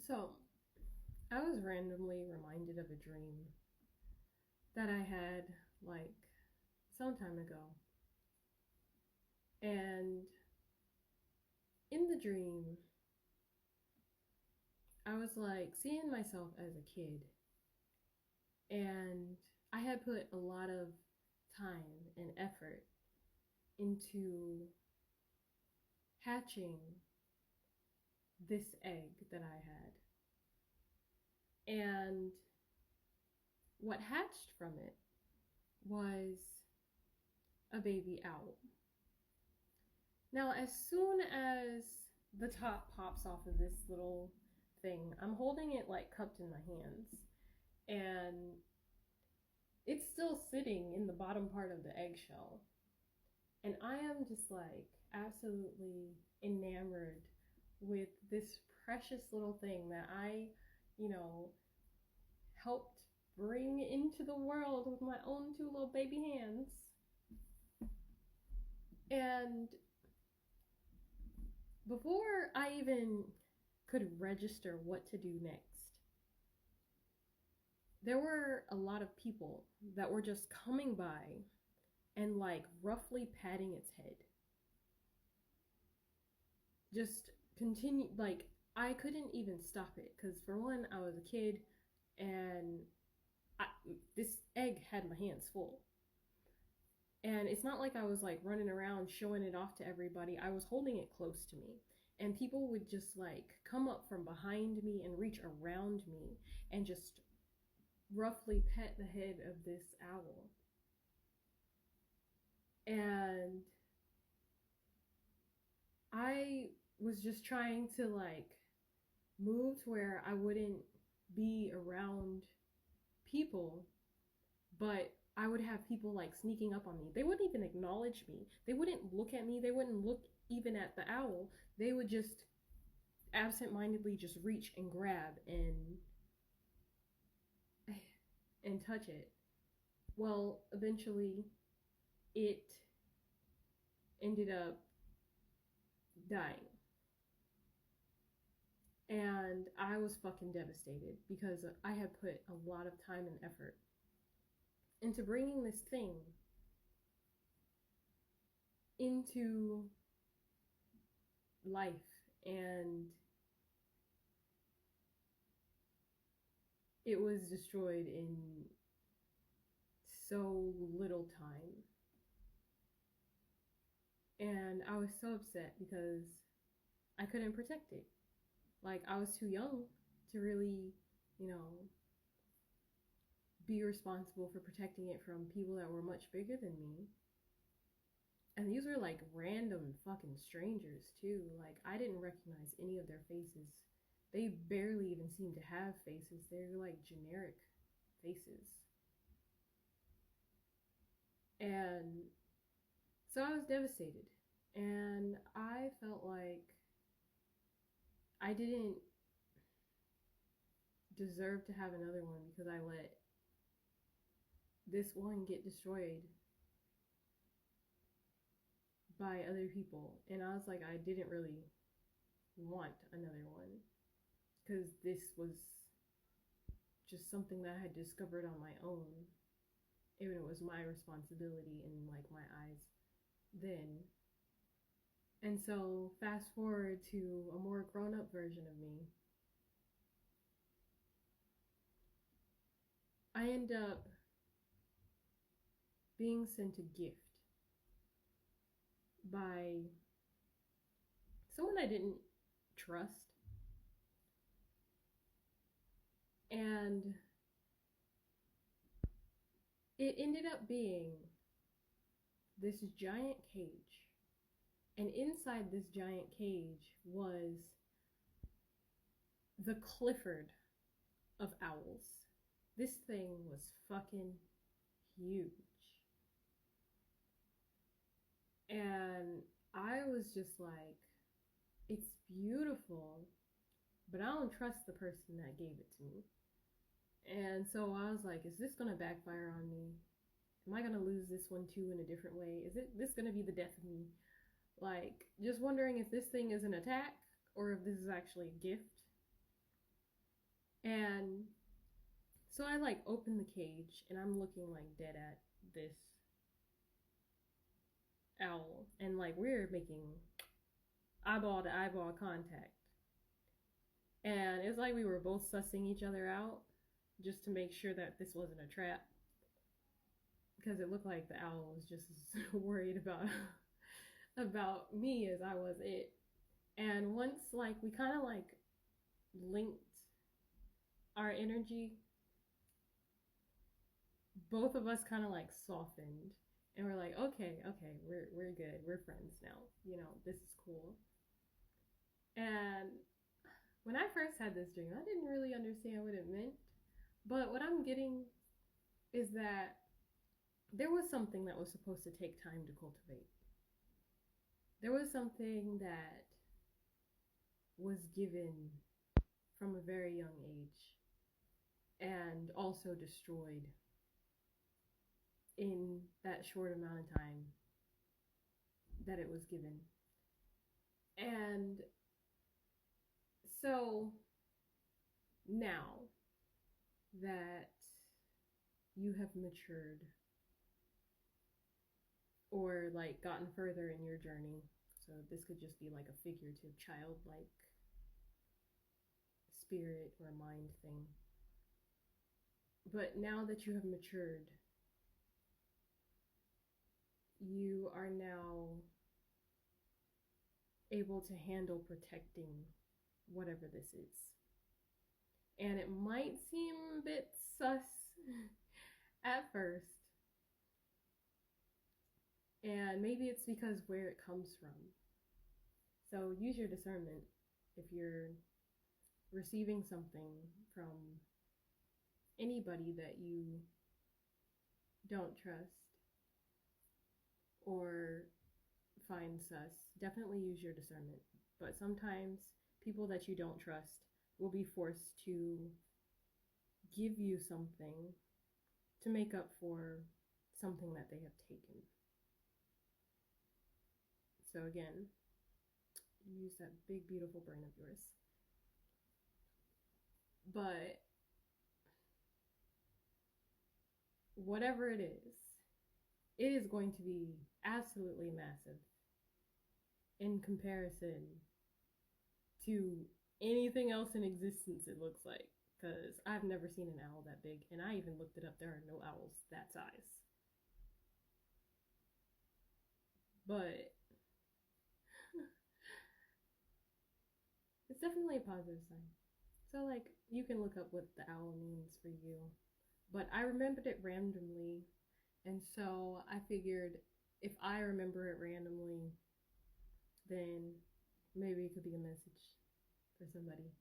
So, I was randomly reminded of a dream that I had like some time ago. And in the dream, I was like seeing myself as a kid. And I had put a lot of time and effort into hatching this egg that I had. And what hatched from it was a baby owl. Now, as soon as the top pops off of this little thing, I'm holding it like cupped in my hands, and it's still sitting in the bottom part of the eggshell. And I am just like absolutely enamored with this precious little thing that I, you know, helped bring into the world with my own two little baby hands. And before I even could register what to do next, there were a lot of people that were just coming by and like roughly patting its head. Just continue, like, I couldn't even stop it because, for one, I was a kid and I, this egg had my hands full. And it's not like I was like running around showing it off to everybody. I was holding it close to me. And people would just like come up from behind me and reach around me and just roughly pet the head of this owl. And I was just trying to like move to where I wouldn't be around people, but I would have people like sneaking up on me. They wouldn't even acknowledge me. They wouldn't look at me. They wouldn't look even at the owl. They would just absent-mindedly just reach and grab and touch it. Well, eventually it ended up dying. And I was fucking devastated because I had put a lot of time and effort into bringing this thing into life, and it was destroyed in so little time. And I was so upset because I couldn't protect it. Like, I was too young to really, you know, be responsible for protecting it from people that were much bigger than me. And these were like random fucking strangers too. Like, I didn't recognize any of their faces. They barely even seemed to have faces. They're like generic faces. And so I was devastated. And I felt like I didn't deserve to have another one because I let this one get destroyed by other people. And I was like, I didn't really want another one because this was just something that I had discovered on my own. Even it was my responsibility in like my eyes then. And so fast forward to a more grown-up version of me. I end up being sent a gift by someone I didn't trust. And it ended up being this giant cage. And inside this giant cage was the Clifford of owls. This thing was fucking huge. And I was just like, it's beautiful, but I don't trust the person that gave it to me. And so I was like, is this gonna backfire on me? Am I gonna lose this one too in a different way? Is it this gonna be the death of me? Like, just wondering if this thing is an attack or if this is actually a gift. And so I like open the cage and I'm looking like dead at this owl, and like we're making eyeball to eyeball contact. And it's like we were both sussing each other out just to make sure that this wasn't a trap, because it looked like the owl was just as worried about me as I was it. And once like we kind of like linked our energy, both of us kind of like softened, and we're like, okay, we're good, we're friends now, this is cool. And when I first had this dream, I didn't really understand what it meant, but what I'm getting is that there was something that was supposed to take time to cultivate. There was something that was given from a very young age and also destroyed in that short amount of time that it was given. And so now that you have matured or like gotten further in your journey, so this could just be like a figurative childlike spirit or mind thing, but now that you have matured, you are now able to handle protecting whatever this is. And it might seem a bit sus at first, and maybe it's because where it comes from. So use your discernment if you're receiving something from anybody that you don't trust or find sus. Definitely use your discernment. But sometimes people that you don't trust will be forced to give you something to make up for something that they have taken. So again, use that big beautiful brain of yours. But whatever it is going to be absolutely massive in comparison to anything else in existence, it looks like. Because I've never seen an owl that big, and I even looked it up. There are no owls that size. But it's definitely a positive sign. So, like, you can look up what the owl means for you. But I remembered it randomly, and so I figured if I remember it randomly, then maybe it could be a message for somebody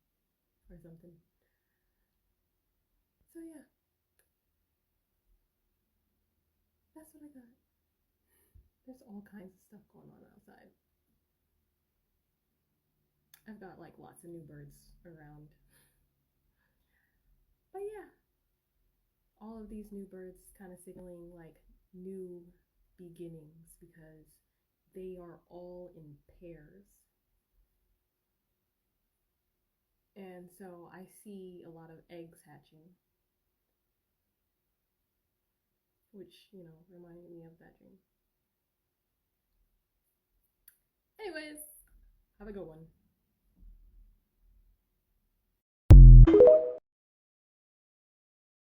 or something. So yeah, that's what I got. There's all kinds of stuff going on outside. I've got like lots of new birds around. But yeah, all of these new birds kind of signaling like new beginnings because they are all in pairs. And so I see a lot of eggs hatching, which, reminded me of that dream. Anyways, have a good one.